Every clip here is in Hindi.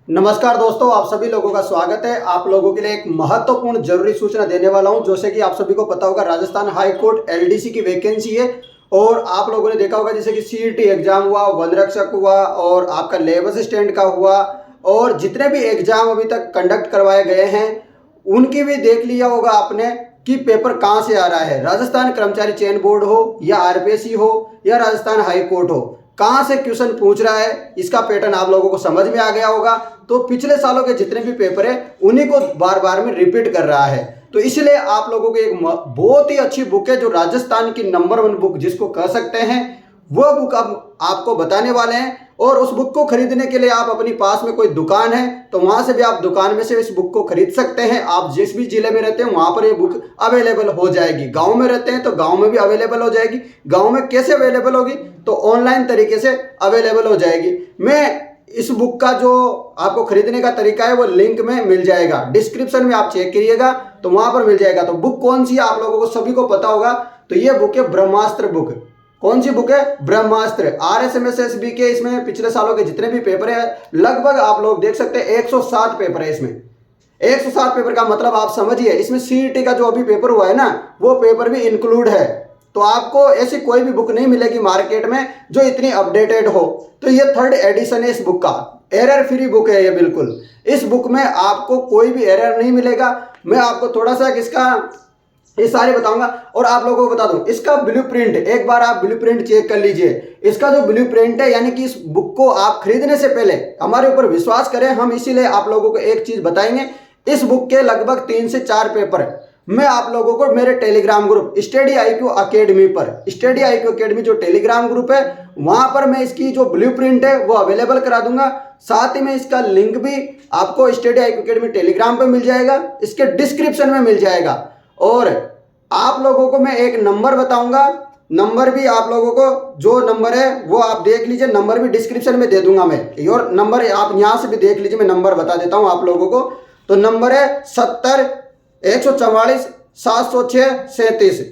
नमस्कार दोस्तों, आप सभी लोगों का स्वागत है। आप लोगों के लिए एक महत्वपूर्ण जरूरी सूचना देने वाला हूं। जैसे कि आप सभी को पता होगा, राजस्थान हाई कोर्ट एलडीसी की वैकेंसी है और आप लोगों ने देखा होगा जैसे कि सीईटी एग्जाम हुआ, वन रक्षक हुआ और आपका लेबर असिस्टेंट का हुआ और जितने भी एग्जाम अभी तक कंडक्ट करवाए गए हैं उनकी भी देख लिया होगा आपने कि पेपर कहाँ से आ रहा है। राजस्थान कर्मचारी चयन बोर्ड हो या आरपीएससी हो या राजस्थान हाई कोर्ट हो, कहाँ से क्वेश्चन पूछ रहा है इसका पैटर्न आप लोगों को समझ में आ गया होगा। तो पिछले सालों के जितने भी पेपर है उन्हीं को बार बार में रिपीट कर रहा है। तो इसलिए आप लोगों को एक बहुत ही अच्छी बुक है जो राजस्थान की नंबर 1 बुक जिसको कह सकते हैं, वो बुक अब आपको बताने वाले हैं। और उस बुक को खरीदने के लिए आप अपनी पास में कोई दुकान है तो वहां से भी आप दुकान में से इस बुक को खरीद सकते हैं। आप जिस भी जिले में रहते हैं वहां पर ये बुक अवेलेबल हो जाएगी। गांव में रहते हैं तो गांव में भी अवेलेबल हो जाएगी। गांव में कैसे अवेलेबल होगी, तो ऑनलाइन तरीके से अवेलेबल हो जाएगी। मैं इस बुक का जो आपको खरीदने का तरीका है वो लिंक में मिल जाएगा, डिस्क्रिप्शन में आप चेक करिएगा तो वहां पर मिल जाएगा। तो बुक कौन सी है आप लोगों को सभी को पता होगा, तो ये बुक है ब्रह्मास्त्र बुक। कौन सी बुक है? ब्रह्मास्त्र। आरएसएमएसएसबी के इसमें पिछले सालों के जितने भी पेपर है लगभग आप लोग देख सकते हैं 160 पेपर है इसमें। 160 पेपर का मतलब आप समझिए, इसमें सीईटी का जो अभी पेपर हुआ है ना वो पेपर भी इंक्लूड है। तो आपको ऐसी कोई भी बुक नहीं मिलेगी मार्केट में जो इतनी अपडेटेड हो। तो ये 3rd एडिशन है इस बुक का, एरर फ्री बुक है ये बिल्कुल। इस बुक में आपको कोई भी एरर नहीं मिलेगा। मैं आपको थोड़ा सा इसका ये सारे बताऊंगा और आप लोगों को बता दूं इसका ब्लूप्रिंट, एक बार आप ब्लूप्रिंट चेक कर लीजिए। इसका जो ब्लूप्रिंट है यानी कि इस बुक को आप खरीदने से पहले हमारे ऊपर विश्वास करें, हम इसीलिए आप लोगों को एक चीज बताएंगे। इस बुक के लगभग 3 से 4 पेपर मैं आप लोगों को मेरे Telegram group study IQ academy पर, स्टडी आईक्यू अकेडमी जो टेलीग्राम ग्रुप है वहां पर मैं इसकी जो ब्लूप्रिंट है वो अवेलेबल करा दूंगा। साथ ही में इसका लिंक भी आपको स्टडी आईक्यू अकेडमी टेलीग्राम पर मिल जाएगा, इसके डिस्क्रिप्शन में मिल जाएगा। और आप लोगों को मैं एक नंबर बताऊंगा, नंबर भी आप लोगों को जो नंबर है वो आप देख लीजिए, नंबर भी डिस्क्रिप्शन में दे दूंगा मैं। और नंबर आप यहां से भी देख लीजिए, मैं नंबर बता देता हूं आप लोगों को। तो नंबर है 70 144 706 37।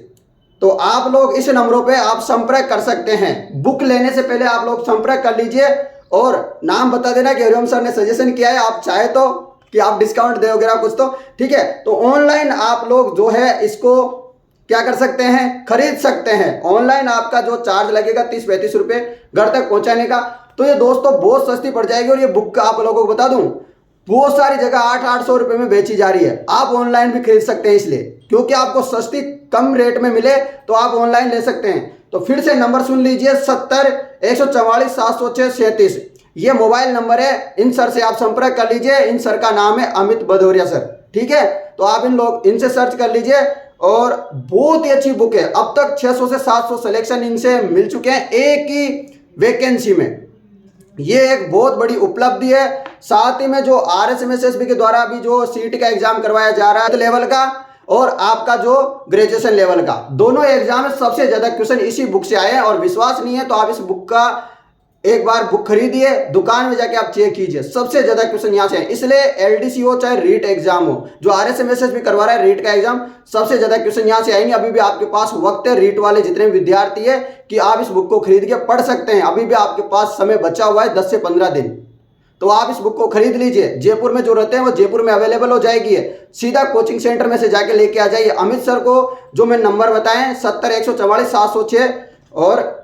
तो आप लोग इस नंबरों पे आप संपर्क कर सकते हैं। बुक लेने से पहले आप लोग संपर्क कर लीजिए और नाम बता देना कि हरिओम सर ने सजेशन किया है। आप चाहे तो कि आप डिस्काउंट दे वगैरह कुछ तो ठीक है। तो ऑनलाइन आप लोग जो है इसको क्या कर सकते हैं, खरीद सकते हैं। ऑनलाइन आपका जो चार्ज लगेगा 30-35 रुपए घर तक पहुंचाने का। तो ये दोस्तों बहुत सस्ती पड़ जाएगी। और ये बुक आप लोगों को बता दूं बहुत सारी जगह 800-800 रुपए में बेची जा रही है। आप ऑनलाइन भी खरीद सकते हैं, इसलिए क्योंकि आपको सस्ती कम रेट में मिले तो आप ऑनलाइन ले सकते हैं। तो फिर से नंबर सुन लीजिए, 70 144 706 37। ये मोबाइल नंबर है। इन सर से आप संपर्क कर लीजिए। इन सर का नाम है अमित भदौरिया सर, ठीक है। तो आप इनसे सर्च कर लीजिए और बहुत ही अच्छी बुक है। अब तक 600 से 700 सिलेक्शन इनसे मिल चुके हैं एक ही वैकेंसी में। ये एक बहुत बड़ी उपलब्धि है। साथ ही में जो आरएसएमएसएसबी के द्वारा भी जो सीईटी का एग्जाम करवाया जा रहा है लेवल का और आपका जो ग्रेजुएशन लेवल का, दोनों एग्जाम में सबसे ज्यादा क्वेश्चन इसी बुक से आए हैं। और विश्वास नहीं है तो आप इस बुक का एक बार बुक खरीदिए, दुकान में जाके आप चेक कीजिए, सबसे ज्यादा क्वेश्चन यहाँ से है। इसलिए एलडीसी हो चाहे रीट एग्जाम हो, जो आरएसएमएसएस भी करवा रहा है रीट का एग्जाम, सबसे ज्यादा क्वेश्चन यहाँ से आएंगे। अभी भी आपके पास वक्त है, रीट वाले जितने विद्यार्थी है कि आप इस बुक को खरीद के पढ़ सकते हैं। अभी भी आपके पास समय बचा हुआ है 10 से 15 दिन। तो आप इस बुक को खरीद लीजिए। जयपुर में जो रहते हैं वो जयपुर में अवेलेबल हो जाएगी है। सीधा कोचिंग सेंटर में से जाके लेके आ जाइए। अमित सर को जो मैं नंबर बताएं 70 144 706 और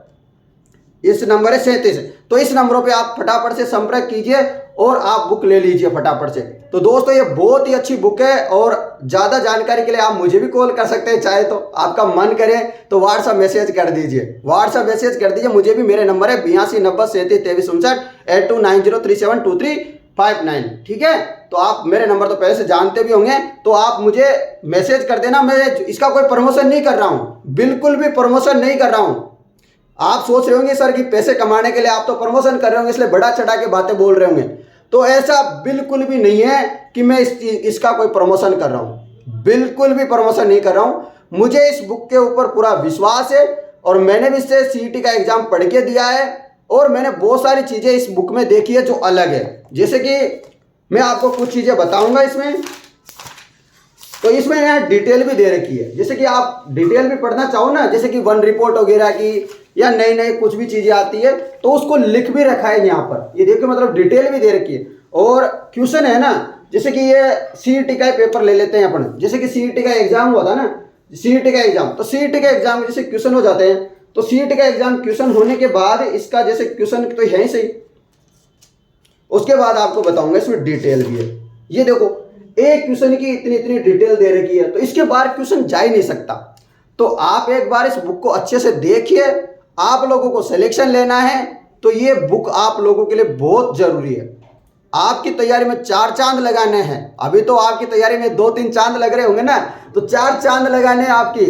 इस नंबर है 37। तो इस नंबरों पे आप फटाफट से संपर्क कीजिए और आप बुक ले लीजिए फटाफट से। तो दोस्तों ये बहुत ही अच्छी बुक है और ज्यादा जानकारी के लिए आप मुझे भी कॉल कर सकते हैं। चाहे तो आपका मन करे तो व्हाट्सएप मैसेज कर दीजिए, व्हाट्सएप मैसेज कर दीजिए मुझे भी। मेरे नंबर है 82 90 37 23 59 8290372359, ठीक है। तो आप मेरे नंबर तो पहले से जानते भी होंगे, तो आप मुझे मैसेज कर देना। मैं इसका कोई प्रमोशन नहीं कर रहा हूँ, बिल्कुल भी प्रमोशन नहीं कर रहा हूँ। आप सोच रहे होंगे सर कि पैसे कमाने के लिए आप तो प्रमोशन कर रहे होंगे इसलिए बड़ा चढ़ा के बातें बोल रहे होंगे। तो ऐसा बिल्कुल भी नहीं है कि मैं इसका कोई प्रमोशन कर रहा हूं, बिल्कुल भी प्रमोशन नहीं कर रहा हूं। मुझे इस बुक के ऊपर पूरा विश्वास है और मैंने भी इससे सीईटी का एग्जाम पढ़ के दिया है और मैंने बहुत सारी चीजें इस बुक में देखी है जो अलग है। जैसे कि मैं आपको कुछ चीजें बताऊंगा इसमें। तो इसमें यहाँ डिटेल भी दे रखी है, जैसे कि आप डिटेल भी पढ़ना चाहो ना, जैसे कि वन रिपोर्ट वगैरह की या नई नई कुछ भी चीजें आती है तो उसको लिख भी रखा है यहाँ पर। ये देखिए मतलब डिटेल भी दे रखी है। और क्वेश्चन है ना, जैसे कि ये सीईटी का पेपर ले लेते हैं अपन, जैसे कि सीईटी का एग्जाम हुआ था ना, सीईटी का एग्जाम, तो सीईटी का एग्जाम जैसे क्वेश्चन हो जाते हैं, तो सीईटी का एग्जाम क्वेश्चन होने के बाद इसका जैसे क्वेश्चन तो है ही सही, उसके बाद आपको बताऊंगा इसमें डिटेल भी है। ये देखो एक क्वेश्चन की इतनी इतनी डिटेल दे रखी है, तो इसके बाहर क्वेश्चन जा ही नहीं सकता। तो आप एक बार इस बुक को अच्छे से देखिए। आप लोगों को सिलेक्शन लेना है तो ये बुक आप लोगों के लिए बहुत जरूरी है। आपकी तैयारी में 4 चांद लगाने हैं। अभी तो आपकी तैयारी में 2-3 चांद लग रहे होंगे ना, तो 4 चांद लगाने हैं आपकी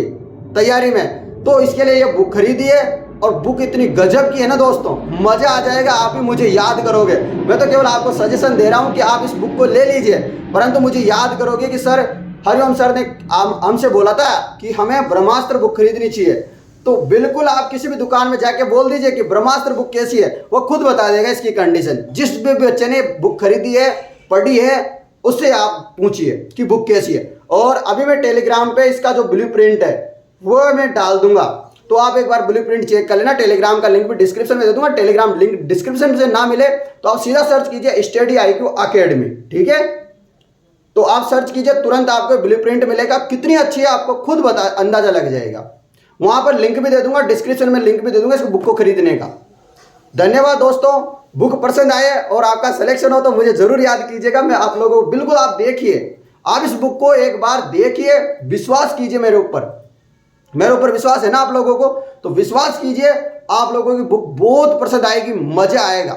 तैयारी में। तो इसके लिए ये बुक खरीदिए, और बुक इतनी गजब की है ना दोस्तों, मजा आ जाएगा। आप ही मुझे याद करोगे। मैं तो केवल आपको सजेशन दे रहा हूं कि आप इस बुक को ले लीजिए, परंतु मुझे याद करोगे कि सर हरिओम सर ने हमसे बोला था कि हमें ब्रह्मास्त्र बुक खरीदनी चाहिए। तो बिल्कुल आप किसी भी दुकान में जाके बोल दीजिए कि ब्रह्मास्त्र बुक कैसी है, वो खुद बता देगा इसकी कंडीशन। जिस भी बच्चे ने बुक खरीदी है, पढ़ी है, उससे आप पूछिए कि बुक कैसी है। और अभी मैं टेलीग्राम पे इसका जो ब्लूप्रिंट है वो मैं डाल दूंगा, तो आप एक बार ब्लूप्रिंट चेक कर लेना। टेलीग्राम का लिंक भी डिस्क्रिप्शन में दे दूंगा। टेलीग्राम लिंक डिस्क्रिप्शन से ना मिले तो आप सीधा सर्च कीजिए स्टडी IQ अकेडमी, ठीक है। तो आप सर्च कीजिए, तुरंत आपको ब्लूप्रिंट मिलेगा। कितनी अच्छी है आपको खुद अंदाजा लग जाएगा। वहां पर लिंक भी दे दूंगा, डिस्क्रिप्शन में लिंक भी दे दूंगा इस बुक को खरीदने का। धन्यवाद दोस्तों। बुक पसंद आए और आपका सिलेक्शन हो तो मुझे जरूर याद कीजिएगा। मैं आप लोगों को बिल्कुल, आप देखिए, आप इस बुक को एक बार देखिए, विश्वास कीजिए मेरे ऊपर विश्वास है ना आप लोगों को, तो विश्वास कीजिए, आप लोगों की बुक बहुत पसंद आएगी, मजा आएगा।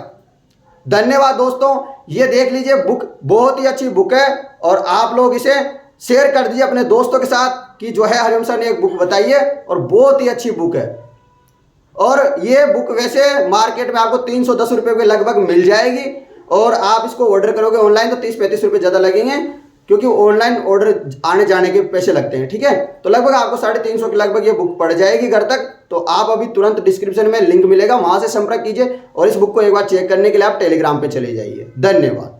धन्यवाद दोस्तों। ये देख लीजिए, बुक बहुत ही अच्छी बुक है, और आप लोग इसे शेयर कर दीजिए अपने दोस्तों के साथ कि जो है हरिओम सर ने एक बुक बताई है और बहुत ही अच्छी बुक है। और ये बुक वैसे मार्केट में आपको 310 रुपये के लगभग मिल जाएगी, और आप इसको ऑर्डर करोगे ऑनलाइन तो 30-35 रुपये ज़्यादा लगेंगे, क्योंकि ऑनलाइन ऑर्डर आने जाने के पैसे लगते हैं, ठीक है। तो लगभग आपको 350 के लगभग ये बुक पड़ जाएगी घर तक। तो आप अभी तुरंत डिस्क्रिप्शन में लिंक मिलेगा, वहां से संपर्क कीजिए, और इस बुक को एक बार चेक करने के लिए आप टेलीग्राम पे चले जाइए। धन्यवाद।